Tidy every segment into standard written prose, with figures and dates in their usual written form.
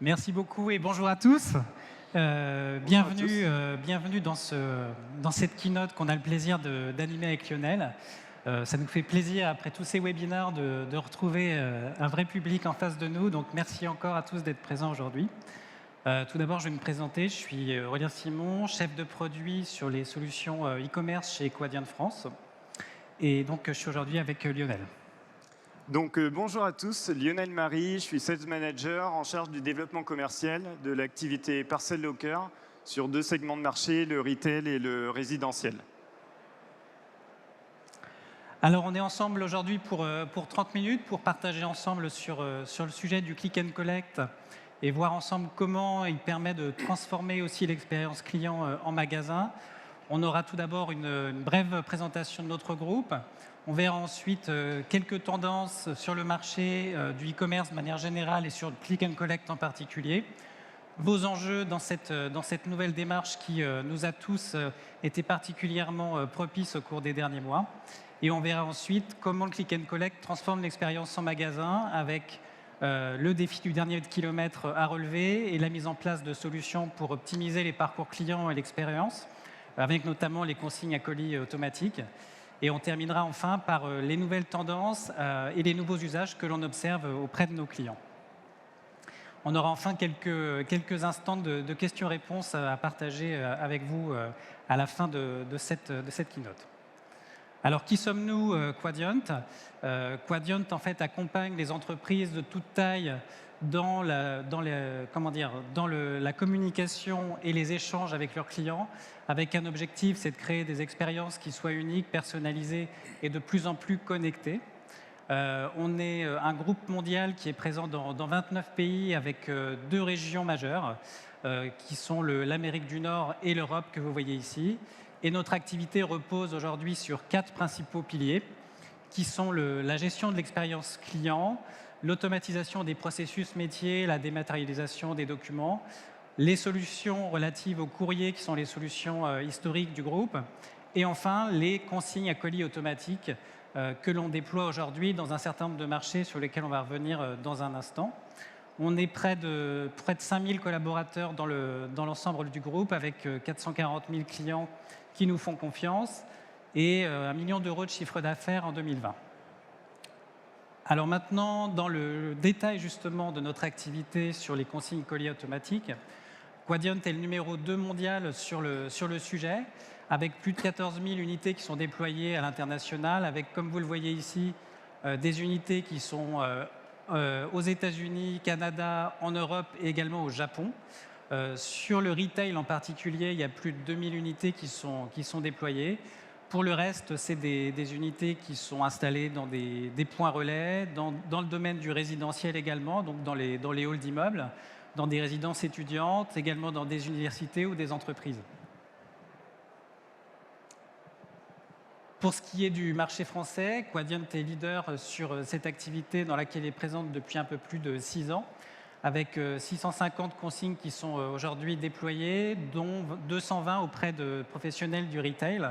Merci beaucoup et bonjour à tous. Bonjour à tous. Bienvenue dans cette keynote qu'on a le plaisir d'animer avec Lionel. Ça nous fait plaisir, après tous ces webinaires, de retrouver un vrai public en face de nous. Donc merci encore à tous d'être présents aujourd'hui. Tout d'abord, je vais me présenter. Je suis Aurélien Simon, chef de produit sur les solutions e-commerce chez Quadient France. Et donc, je suis aujourd'hui avec Lionel. Bonjour à tous, Lionel Marie, je suis Sales Manager en charge du développement commercial de l'activité Parcel Locker sur deux segments de marché, le retail et le résidentiel. Alors, on est ensemble aujourd'hui pour 30 minutes pour partager ensemble sur le sujet du click and collect et voir ensemble comment il permet de transformer aussi l'expérience client en magasin. On aura tout d'abord une brève présentation de notre groupe. On verra ensuite quelques tendances sur le marché du e-commerce de manière générale et sur le click and collect en particulier. Vos enjeux dans cette nouvelle démarche qui nous a tous été particulièrement propice au cours des derniers mois. Et on verra ensuite comment le click and collect transforme l'expérience en magasin avec le défi du dernier kilomètre à relever et la mise en place de solutions pour optimiser les parcours clients et l'expérience, avec notamment les consignes à colis automatiques. Et on terminera enfin par les nouvelles tendances et les nouveaux usages que l'on observe auprès de nos clients. On aura enfin quelques instants de questions-réponses à partager avec vous à la fin de cette keynote. Alors, qui sommes-nous, Quadient? Quadient, en fait, accompagne les entreprises de toute taille dans la communication et les échanges avec leurs clients, avec un objectif, c'est de créer des expériences qui soient uniques, personnalisées et de plus en plus connectées. On est un groupe mondial qui est présent dans 29 pays avec deux régions majeures, qui sont l'Amérique du Nord et l'Europe que vous voyez ici. Et notre activité repose aujourd'hui sur 4 principaux piliers, qui sont la gestion de l'expérience client, l'automatisation des processus métiers, la dématérialisation des documents, les solutions relatives au courrier, qui sont les solutions historiques du groupe, et enfin les consignes à colis automatiques que l'on déploie aujourd'hui dans un certain nombre de marchés sur lesquels on va revenir dans un instant. On est près de 5000 collaborateurs dans l'ensemble du groupe, avec 440 000 clients qui nous font confiance et 1 million d'euros de chiffre d'affaires en 2020. Alors maintenant, dans le détail justement de notre activité sur les consignes colis automatiques, Quadient est le numéro 2 mondial sur le sujet, avec plus de 14 000 unités qui sont déployées à l'international, avec, comme vous le voyez ici, des unités qui sont aux États-Unis, Canada, en Europe et également au Japon. Sur le retail en particulier, il y a plus de 2000 unités qui sont déployées. Pour le reste, c'est des unités qui sont installées dans des points relais, dans le domaine du résidentiel également, donc dans les halls d'immeubles, dans des résidences étudiantes, également dans des universités ou des entreprises. Pour ce qui est du marché français, Quadient est leader sur cette activité dans laquelle il est présente depuis un peu plus de 6 ans, avec 650 consignes qui sont aujourd'hui déployées, dont 220 auprès de professionnels du retail.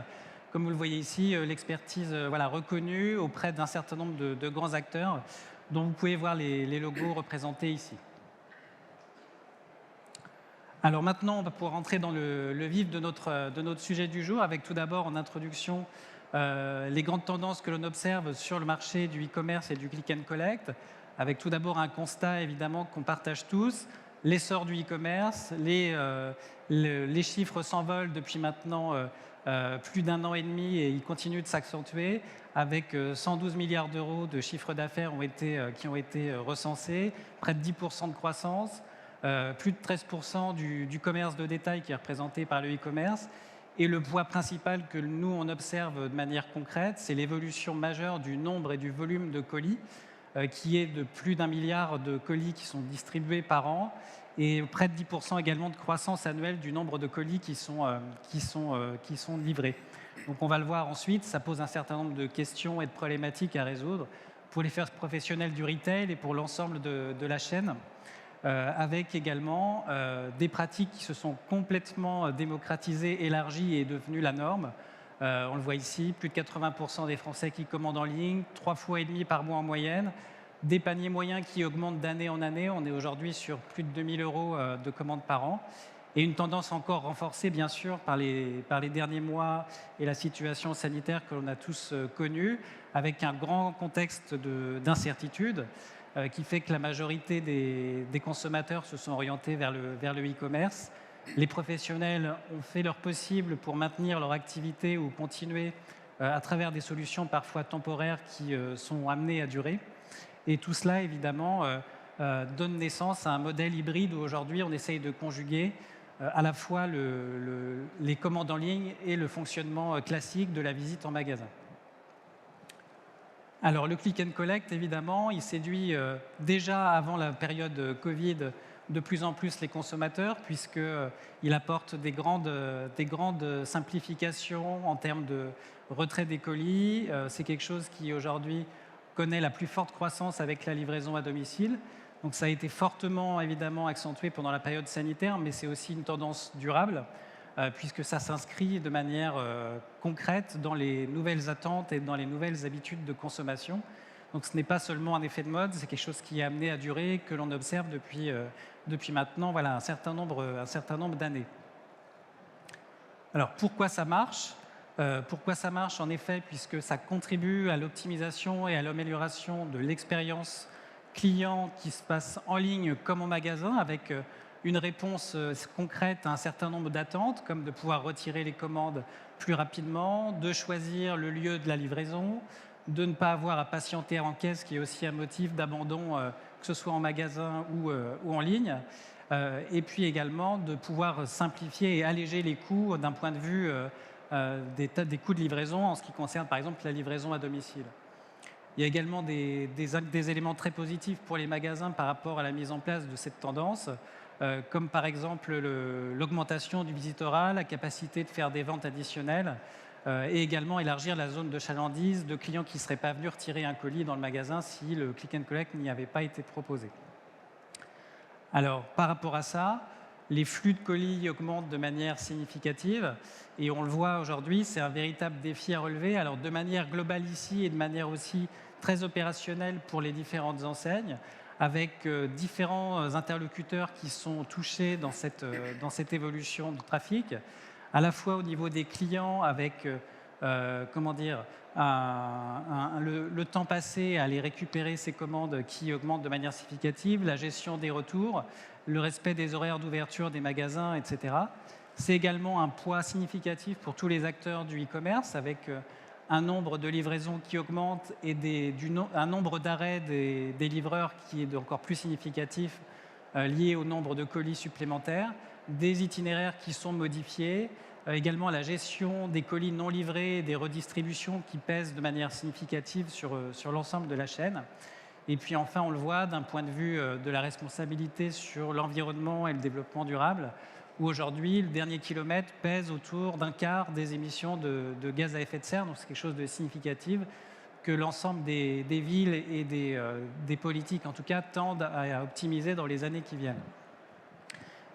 Comme vous le voyez ici, l'expertise reconnue auprès d'un certain nombre de grands acteurs, dont vous pouvez voir les logos représentés ici. Alors maintenant, on va pouvoir entrer dans le vif de notre sujet du jour, avec tout d'abord en introduction les grandes tendances que l'on observe sur le marché du e-commerce et du click and collect, avec tout d'abord un constat évidemment qu'on partage tous, l'essor du e-commerce, les chiffres s'envolent depuis maintenant plus d'1 an et demi et ils continuent de s'accentuer, avec 112 milliards d'euros de chiffre d'affaires qui ont été recensés, près de 10% de croissance, plus de 13% du commerce de détail qui est représenté par le e-commerce. Et le poids principal que nous, on observe de manière concrète, c'est l'évolution majeure du nombre et du volume de colis, qui est de plus d'1 milliard de colis qui sont distribués par an, et près de 10% également de croissance annuelle du nombre de colis qui sont livrés. Donc on va le voir ensuite, ça pose un certain nombre de questions et de problématiques à résoudre pour les professionnels du retail et pour l'ensemble de la chaîne. Avec également des pratiques qui se sont complètement démocratisées, élargies et devenues la norme. On le voit ici, plus de 80% des Français qui commandent en ligne, 3,5 fois par mois en moyenne, des paniers moyens qui augmentent d'année en année. On est aujourd'hui sur plus de 2 000 € de commandes par an. Et une tendance encore renforcée, bien sûr, par les derniers mois et la situation sanitaire que l'on a tous connue, avec un grand contexte d'incertitude qui fait que la majorité des consommateurs se sont orientés vers le e-commerce. Les professionnels ont fait leur possible pour maintenir leur activité ou continuer à travers des solutions parfois temporaires qui sont amenées à durer. Et tout cela, évidemment, donne naissance à un modèle hybride où aujourd'hui on essaye de conjuguer à la fois les commandes en ligne et le fonctionnement classique de la visite en magasin. Alors le click and collect, évidemment, il séduit déjà avant la période Covid de plus en plus les consommateurs puisqu'il apporte des grandes simplifications en termes de retrait des colis. C'est quelque chose qui aujourd'hui connaît la plus forte croissance avec la livraison à domicile. Donc ça a été fortement évidemment accentué pendant la période sanitaire, mais c'est aussi une tendance durable puisque ça s'inscrit de manière concrète dans les nouvelles attentes et dans les nouvelles habitudes de consommation. Donc ce n'est pas seulement un effet de mode, c'est quelque chose qui est amené à durer, que l'on observe depuis maintenant un certain nombre d'années. Alors pourquoi ça marche ? Pourquoi ça marche en effet, puisque ça contribue à l'optimisation et à l'amélioration de l'expérience client qui se passe en ligne comme en magasin, avec une réponse concrète à un certain nombre d'attentes, comme de pouvoir retirer les commandes plus rapidement, de choisir le lieu de la livraison, de ne pas avoir à patienter en caisse, qui est aussi un motif d'abandon, que ce soit en magasin ou en ligne. Et puis également de pouvoir simplifier et alléger les coûts d'un point de vue des coûts de livraison en ce qui concerne par exemple la livraison à domicile. Il y a également des éléments très positifs pour les magasins par rapport à la mise en place de cette tendance, comme par exemple l'augmentation du visitorat, la capacité de faire des ventes additionnelles et également élargir la zone de chalandise de clients qui ne seraient pas venus retirer un colis dans le magasin si le click and collect n'y avait pas été proposé. Alors, par rapport à ça, les flux de colis augmentent de manière significative et on le voit aujourd'hui, c'est un véritable défi à relever. Alors, de manière globale ici et de manière aussi très opérationnelle pour les différentes enseignes, avec différents interlocuteurs qui sont touchés dans cette évolution du trafic, à la fois au niveau des clients avec le temps passé à aller récupérer ces commandes qui augmente de manière significative, la gestion des retours, le respect des horaires d'ouverture des magasins, etc. C'est également un poids significatif pour tous les acteurs du e-commerce avec un nombre de livraisons qui augmente et un nombre d'arrêts des livreurs qui est encore plus significatif lié au nombre de colis supplémentaires, des itinéraires qui sont modifiés, également la gestion des colis non livrés et des redistributions qui pèsent de manière significative sur l'ensemble de la chaîne. Et puis enfin, on le voit d'un point de vue de la responsabilité sur l'environnement et le développement durable, où aujourd'hui, le dernier kilomètre pèse autour d'un quart des émissions de gaz à effet de serre. Donc c'est quelque chose de significatif que l'ensemble des villes et des politiques, en tout cas, tendent à optimiser dans les années qui viennent.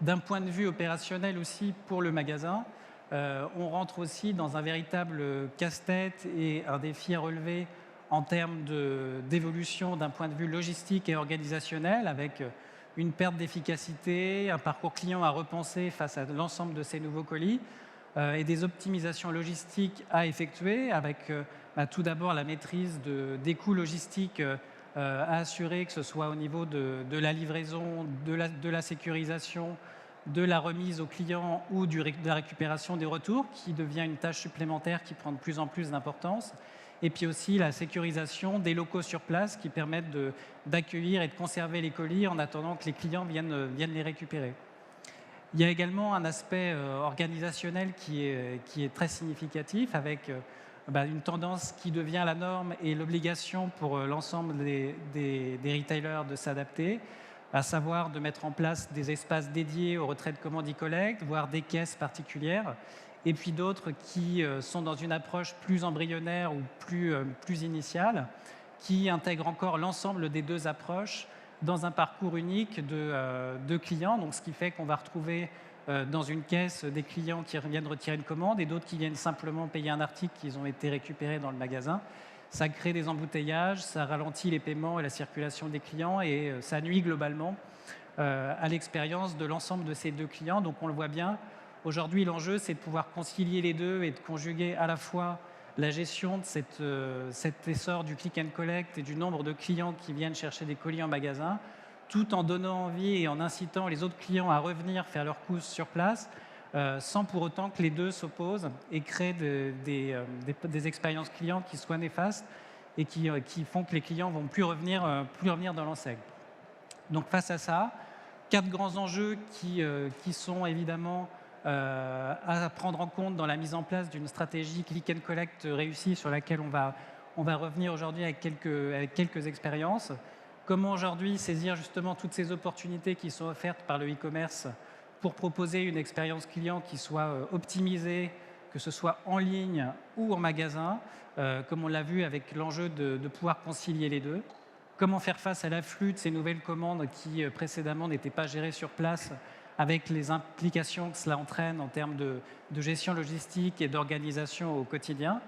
D'un point de vue opérationnel aussi pour le magasin, on rentre aussi dans un véritable casse-tête et un défi à relever en termes d'évolution d'un point de vue logistique et organisationnel, avec une perte d'efficacité, un parcours client à repenser face à l'ensemble de ces nouveaux colis et des optimisations logistiques à effectuer avec tout d'abord la maîtrise des coûts logistiques à assurer, que ce soit au niveau de la livraison, de la sécurisation, de la remise au client ou de la récupération des retours, qui devient une tâche supplémentaire qui prend de plus en plus d'importance. Et puis aussi la sécurisation des locaux sur place qui permettent d'accueillir et de conserver les colis en attendant que les clients viennent les récupérer. Il y a également un aspect organisationnel qui est très significatif avec une tendance qui devient la norme et l'obligation pour l'ensemble des retailers de s'adapter, à savoir de mettre en place des espaces dédiés au retrait de commandes e-collect, voire des caisses particulières, et puis d'autres qui sont dans une approche plus embryonnaire ou plus initiale, qui intègrent encore l'ensemble des deux approches dans un parcours unique de clients. Donc, ce qui fait qu'on va retrouver dans une caisse des clients qui viennent retirer une commande et d'autres qui viennent simplement payer un article qu'ils ont été récupérés dans le magasin. ça crée des embouteillages, ça ralentit les paiements et la circulation des clients et ça nuit globalement à l'expérience de l'ensemble de ces deux clients. Donc on le voit bien, aujourd'hui l'enjeu c'est de pouvoir concilier les deux et de conjuguer à la fois la gestion de cet essor du click and collect et du nombre de clients qui viennent chercher des colis en magasin, tout en donnant envie et en incitant les autres clients à revenir faire leurs courses sur place, sans pour autant que les deux s'opposent et créent des expériences clients qui soient néfastes et qui font que les clients ne vont plus revenir dans l'enseigne. Donc face à ça, 4 grands enjeux qui sont évidemment à prendre en compte dans la mise en place d'une stratégie click and collect réussie sur laquelle on va revenir aujourd'hui avec quelques expériences. Comment aujourd'hui saisir justement toutes ces opportunités qui sont offertes par le e-commerce pour proposer une expérience client qui soit optimisée, que ce soit en ligne ou en magasin, comme on l'a vu avec l'enjeu de pouvoir concilier les deux. Comment faire face à l'afflux de ces nouvelles commandes qui précédemment n'étaient pas gérées sur place, avec les implications que cela entraîne en termes de gestion logistique et d'organisation au quotidien.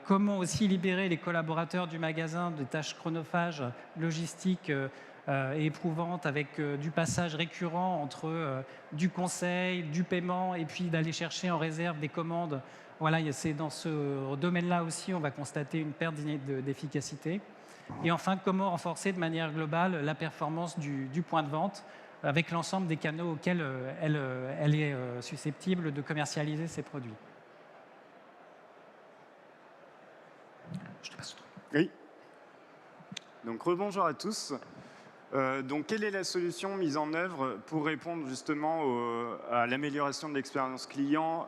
Comment aussi libérer les collaborateurs du magasin de tâches chronophages, logistiques et éprouvantes, avec du passage récurrent entre du conseil, du paiement et puis d'aller chercher en réserve des commandes. Voilà, c'est dans ce domaine-là aussi on va constater une perte d'efficacité. Et enfin, comment renforcer de manière globale la performance du point de vente avec l'ensemble des canaux auxquels elle est susceptible de commercialiser ses produits. Je te passe le truc. Oui. Donc, rebonjour à tous. Donc, quelle est la solution mise en œuvre pour répondre justement à l'amélioration de l'expérience client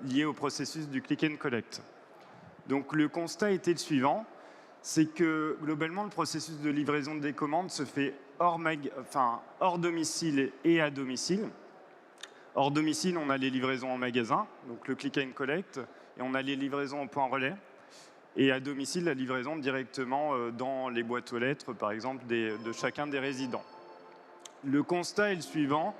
liée au processus du click and collect? Donc, le constat était le suivant, c'est que globalement, le processus de livraison des commandes se fait hors domicile et à domicile. Hors domicile, on a les livraisons en magasin, donc le click and collect, et on a les livraisons au point relais. Et à domicile, la livraison directement dans les boîtes aux lettres, par exemple, de chacun des résidents. Le constat est le suivant,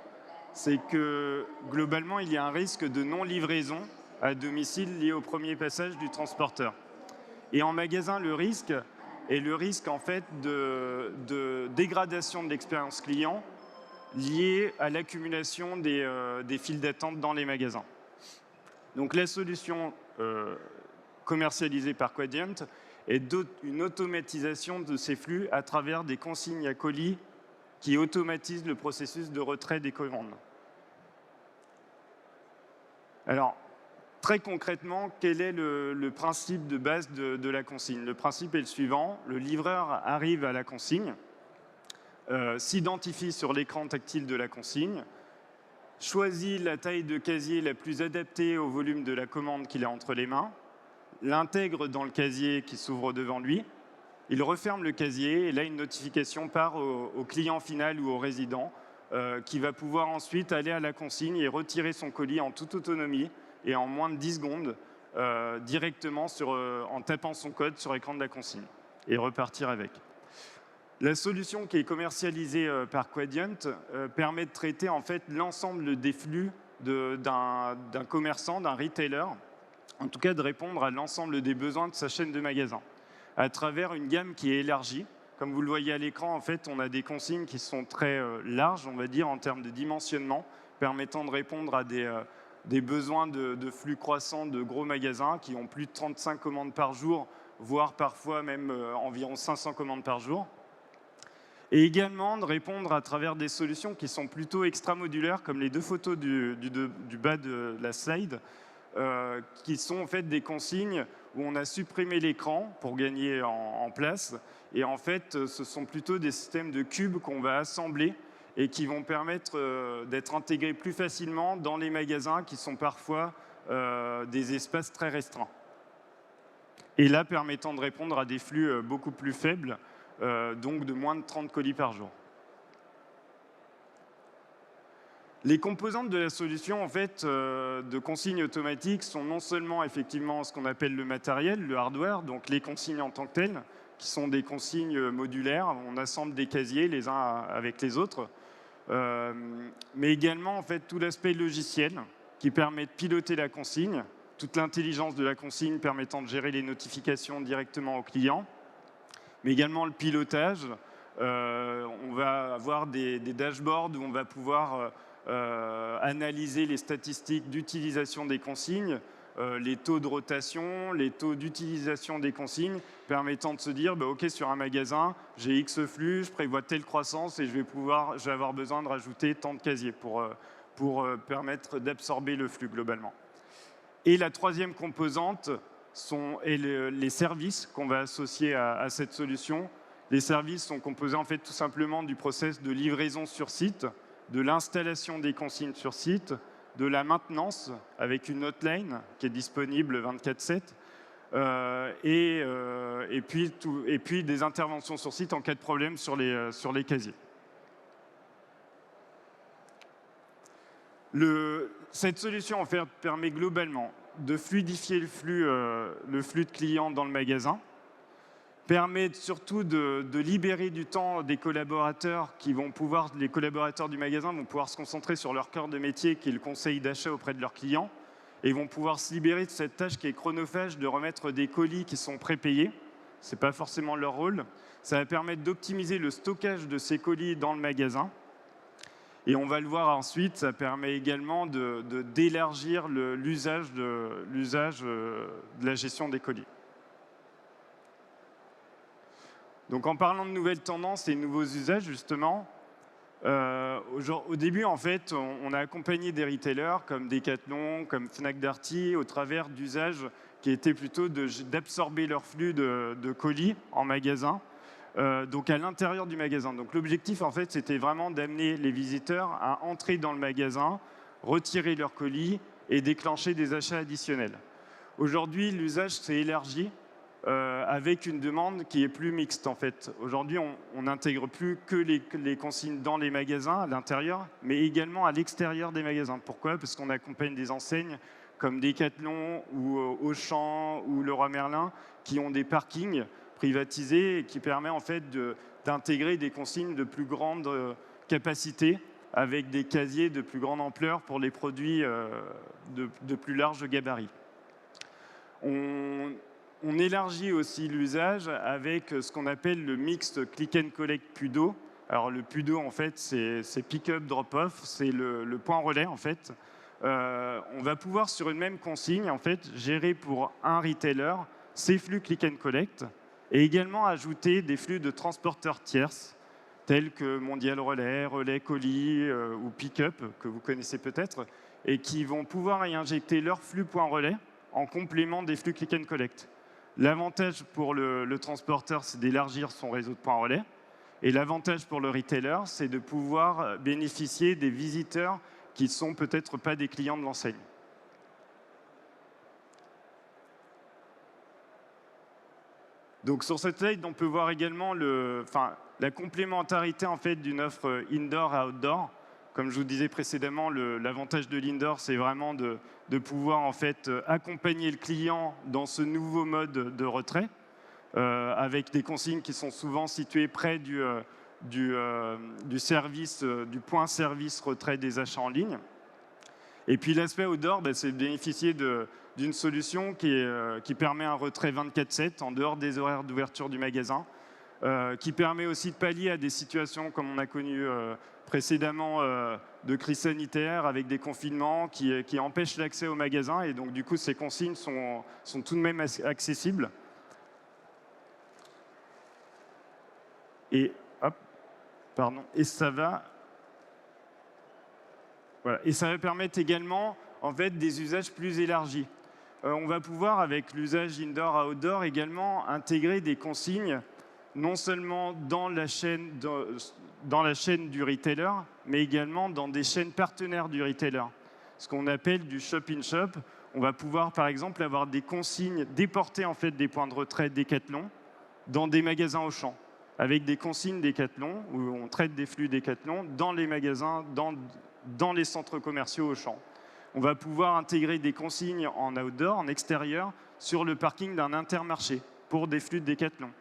c'est que globalement, il y a un risque de non-livraison à domicile lié au premier passage du transporteur. Et en magasin, le risque est le risque en fait de dégradation de l'expérience client liée à l'accumulation des files d'attente dans les magasins. Donc la solution commercialisée par Quadient est une automatisation de ces flux à travers des consignes à colis qui automatisent le processus de retrait des commandes. Alors, très concrètement, quel est le principe de base de la consigne? Le principe est le suivant, le livreur arrive à la consigne, s'identifie sur l'écran tactile de la consigne, choisit la taille de casier la plus adaptée au volume de la commande qu'il a entre les mains, l'intègre dans le casier qui s'ouvre devant lui, il referme le casier et là une notification part au client final ou au résident qui va pouvoir ensuite aller à la consigne et retirer son colis en toute autonomie et en moins de 10 secondes directement en tapant son code sur l'écran de la consigne et repartir avec. La solution qui est commercialisée par Quadient permet de traiter en fait l'ensemble des flux d'un commerçant, d'un retailer, en tout cas de répondre à l'ensemble des besoins de sa chaîne de magasins, à travers une gamme qui est élargie. Comme vous le voyez à l'écran, en fait, on a des consignes qui sont très larges, on va dire, en termes de dimensionnement, permettant de répondre à des besoins de flux croissants de gros magasins qui ont plus de 35 commandes par jour, voire parfois même environ 500 commandes par jour. Et également de répondre à travers des solutions qui sont plutôt extra-modulaires, comme les deux photos du bas de la slide, qui sont en fait des consignes où on a supprimé l'écran pour gagner en place. Et en fait, ce sont plutôt des systèmes de cubes qu'on va assembler et qui vont permettre d'être intégrés plus facilement dans les magasins qui sont parfois des espaces très restreints. Et là, permettant de répondre à des flux beaucoup plus faibles, donc de moins de 30 colis par jour. Les composantes de la solution en fait, de consignes automatiques sont non seulement effectivement ce qu'on appelle le matériel, le hardware, donc les consignes en tant que telles, qui sont des consignes modulaires, on assemble des casiers les uns avec les autres, mais également en fait, tout l'aspect logiciel qui permet de piloter la consigne, toute l'intelligence de la consigne permettant de gérer les notifications directement au client, mais également le pilotage. On va avoir des dashboards où on va pouvoir analyser les statistiques d'utilisation des consignes, les taux de rotation, les taux d'utilisation des consignes, permettant de se dire, OK, sur un magasin, j'ai X flux, je prévois telle croissance et je vais avoir besoin de rajouter tant de casiers pour permettre d'absorber le flux globalement. Et la troisième composante sont les services qu'on va associer à cette solution. Les services sont composés en fait tout simplement du process de livraison sur site, de l'installation des consignes sur site, de la maintenance avec une hotline qui est disponible 24/7 et puis des interventions sur site en cas de problème sur les casiers. Cette solution en fait permet globalement de fluidifier le flux de clients dans le magasin, permet surtout de libérer du temps des collaborateurs les collaborateurs du magasin vont pouvoir se concentrer sur leur cœur de métier qui est le conseil d'achat auprès de leurs clients et vont pouvoir se libérer de cette tâche qui est chronophage de remettre des colis qui sont prépayés. Ce n'est pas forcément leur rôle. Ça va permettre d'optimiser le stockage de ces colis dans le magasin. Et on va le voir ensuite, ça permet également d'élargir l'usage de la gestion des colis. Donc en parlant de nouvelles tendances et de nouveaux usages, justement, au début, en fait, on a accompagné des retailers comme Decathlon, comme Fnac Darty, au travers d'usages qui étaient plutôt d'absorber leur flux de colis en magasin, donc à l'intérieur du magasin. Donc l'objectif, en fait, c'était vraiment d'amener les visiteurs à entrer dans le magasin, retirer leurs colis et déclencher des achats additionnels. Aujourd'hui, l'usage s'est élargi avec une demande qui est plus mixte en fait. Aujourd'hui, on n'intègre plus que les consignes dans les magasins à l'intérieur, mais également à l'extérieur des magasins. Pourquoi? Parce qu'on accompagne des enseignes comme Decathlon ou Auchan ou Leroy Merlin qui ont des parkings privatisés et qui permettent en fait d'intégrer des consignes de plus grande capacité avec des casiers de plus grande ampleur pour les produits de plus large gabarit. On élargit aussi l'usage avec ce qu'on appelle le mixte click and collect PUDO. Alors le PUDO, en fait, c'est pick-up, drop-off, c'est le point relais, en fait. On va pouvoir, sur une même consigne, en fait, gérer pour un retailer ces flux click and collect et également ajouter des flux de transporteurs tierces, tels que Mondial Relais, Relais Colis ou Pick-up, que vous connaissez peut-être, et qui vont pouvoir y injecter leur flux point relais en complément des flux click and collect. L'avantage pour le transporteur, c'est d'élargir son réseau de points relais. Et l'avantage pour le retailer, c'est de pouvoir bénéficier des visiteurs qui ne sont peut-être pas des clients de l'enseigne. Donc sur cette slide, on peut voir également la complémentarité en fait, d'une offre indoor à outdoor. Comme je vous disais précédemment, l'avantage de l'indoor, c'est vraiment de pouvoir en fait, accompagner le client dans ce nouveau mode de retrait, avec des consignes qui sont souvent situées près du point service retrait des achats en ligne. Et puis l'aspect outdoor, c'est de bénéficier d'une solution qui permet un retrait 24/7 en dehors des horaires d'ouverture du magasin, qui permet aussi de pallier à des situations comme on a connu précédemment de crise sanitaire avec des confinements qui empêchent l'accès au magasin et donc du coup ces consignes sont tout de même accessibles. Et ça va permettre également en fait, des usages plus élargis. On va pouvoir, avec l'usage indoor à outdoor, également intégrer des consignes non seulement dans la chaîne du retailer, mais également dans des chaînes partenaires du retailer. Ce qu'on appelle du shop-in-shop. On va pouvoir, par exemple, avoir des consignes, déporter en fait, des points de retrait Decathlon dans des magasins Auchan, avec des consignes Decathlon, où on traite des flux Decathlon dans les magasins, dans les centres commerciaux Auchan. On va pouvoir intégrer des consignes en outdoor, en extérieur, sur le parking d'un Intermarché pour des flux de Decathlon.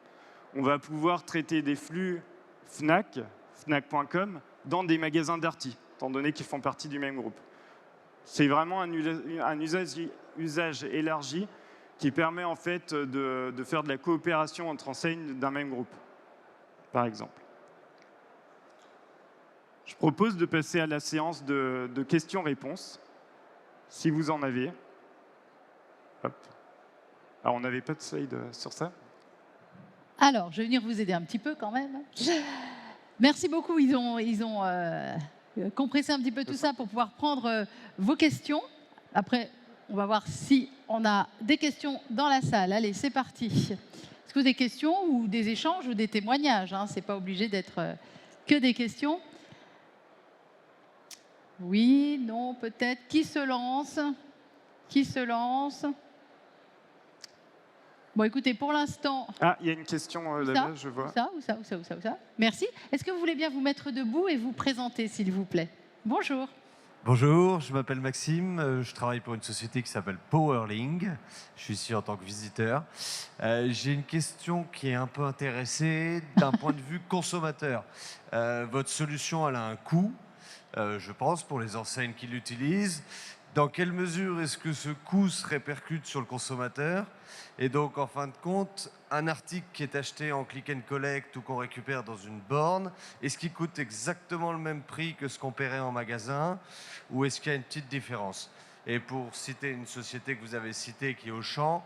On va pouvoir traiter des flux Fnac, Fnac.com, dans des magasins Darty, étant donné qu'ils font partie du même groupe. C'est vraiment un usage élargi qui permet en fait de faire de la coopération entre enseignes d'un même groupe, par exemple. Je propose de passer à la séance de questions-réponses, si vous en avez. Hop. Alors, on n'avait pas de slide sur ça. Alors, je vais venir vous aider un petit peu quand même. Merci beaucoup. Ils ont compressé un petit peu tout ça pour pouvoir prendre vos questions. Après, on va voir si on a des questions dans la salle. Allez, c'est parti. Est-ce que vous avez des questions ou des échanges ou des témoignages, hein? Ce n'est pas obligé d'être que des questions. Oui, non, peut-être. Qui se lance? Qui se lance? Bon, écoutez, pour l'instant... Ah, il y a une question là-bas, je vois. Où ça. Merci. Est-ce que vous voulez bien vous mettre debout et vous présenter, s'il vous plaît? Bonjour. Bonjour, je m'appelle Maxime, je travaille pour une société qui s'appelle Powerling. Je suis ici en tant que visiteur. J'ai une question qui est un peu intéressée d'un point de vue consommateur. Votre solution, elle a un coût, je pense, pour les enseignes qui l'utilisent. Dans quelle mesure est-ce que ce coût se répercute sur le consommateur? Et donc, en fin de compte, un article qui est acheté en click and collect ou qu'on récupère dans une borne, est-ce qu'il coûte exactement le même prix que ce qu'on paierait en magasin ou est-ce qu'il y a une petite différence? Et pour citer une société que vous avez citée qui est Auchan,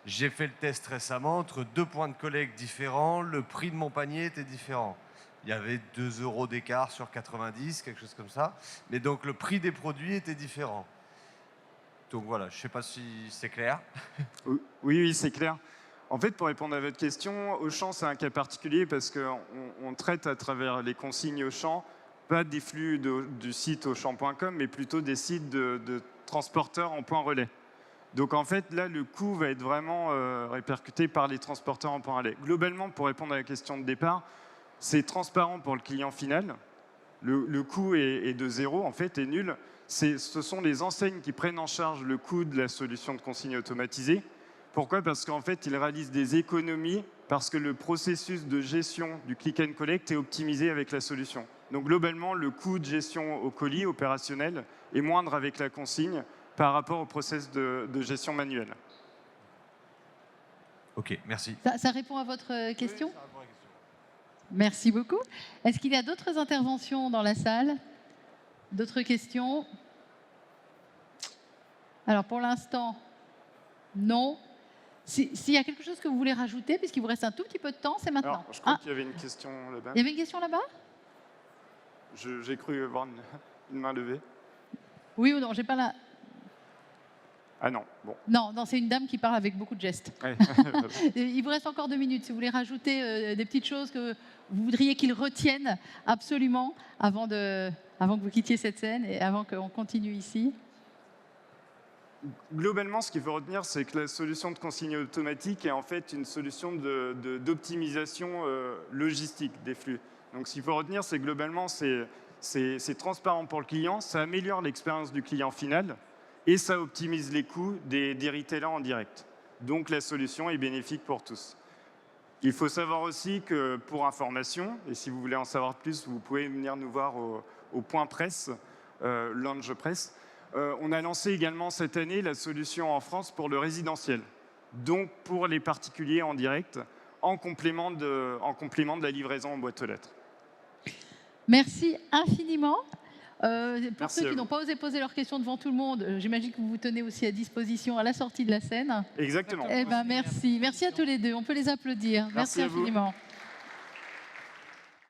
j'ai fait le test récemment, entre 2 points de collecte différents, le prix de mon panier était différent. Il y avait 2 € d'écart sur 90, quelque chose comme ça. Mais donc, le prix des produits était différent. Donc voilà, je ne sais pas si c'est clair. Oui, c'est clair. En fait, pour répondre à votre question, Auchan, c'est un cas particulier parce qu'on traite à travers les consignes Auchan, pas des flux du site auchan.com, mais plutôt des sites de transporteurs en point relais. Donc en fait, là, le coût va être vraiment répercuté par les transporteurs en point relais. Globalement, pour répondre à la question de départ, c'est transparent pour le client final. Le coût est de 0, en fait, est nul. Ce sont les enseignes qui prennent en charge le coût de la solution de consigne automatisée. Pourquoi? Parce qu'en fait, ils réalisent des économies parce que le processus de gestion du click and collect est optimisé avec la solution. Donc globalement, le coût de gestion au colis opérationnel est moindre avec la consigne par rapport au process de gestion manuelle. Ok, merci. Ça répond à votre question? Oui, ça répond à la question. Merci beaucoup. Est-ce qu'il y a d'autres interventions dans la salle? D'autres questions? Alors, pour l'instant, non. S'il y a quelque chose que vous voulez rajouter, puisqu'il vous reste un tout petit peu de temps, c'est maintenant. Alors, je crois qu'il y avait une question là-bas. Il y avait une question là-bas? J'ai cru voir une main levée. Oui ou non? J'ai pas la... Ah non, bon. Non, c'est une dame qui parle avec beaucoup de gestes. Ouais. Il vous reste encore 2 minutes. Si vous voulez rajouter des petites choses que vous voudriez qu'ils retiennent absolument avant que vous quittiez cette scène et avant qu'on continue ici. Globalement, ce qu'il faut retenir, c'est que la solution de consigne automatique est en fait une solution d'optimisation logistique des flux. Donc ce qu'il faut retenir, c'est que globalement, c'est transparent pour le client, ça améliore l'expérience du client final et ça optimise les coûts des retailers en direct. Donc la solution est bénéfique pour tous. Il faut savoir aussi que pour information, et si vous voulez en savoir plus, vous pouvez venir nous voir au point presse, Lounge Presse. On a lancé également cette année la solution en France pour le résidentiel, donc pour les particuliers en direct, en complément de la livraison en boîte aux lettres. Merci infiniment. Pour Merci ceux qui n'ont pas osé poser leurs questions devant tout le monde, j'imagine que vous vous tenez aussi à disposition à la sortie de la scène. Exactement. Eh ben, merci. Merci à tous les deux. On peut les applaudir. Merci à vous. infiniment.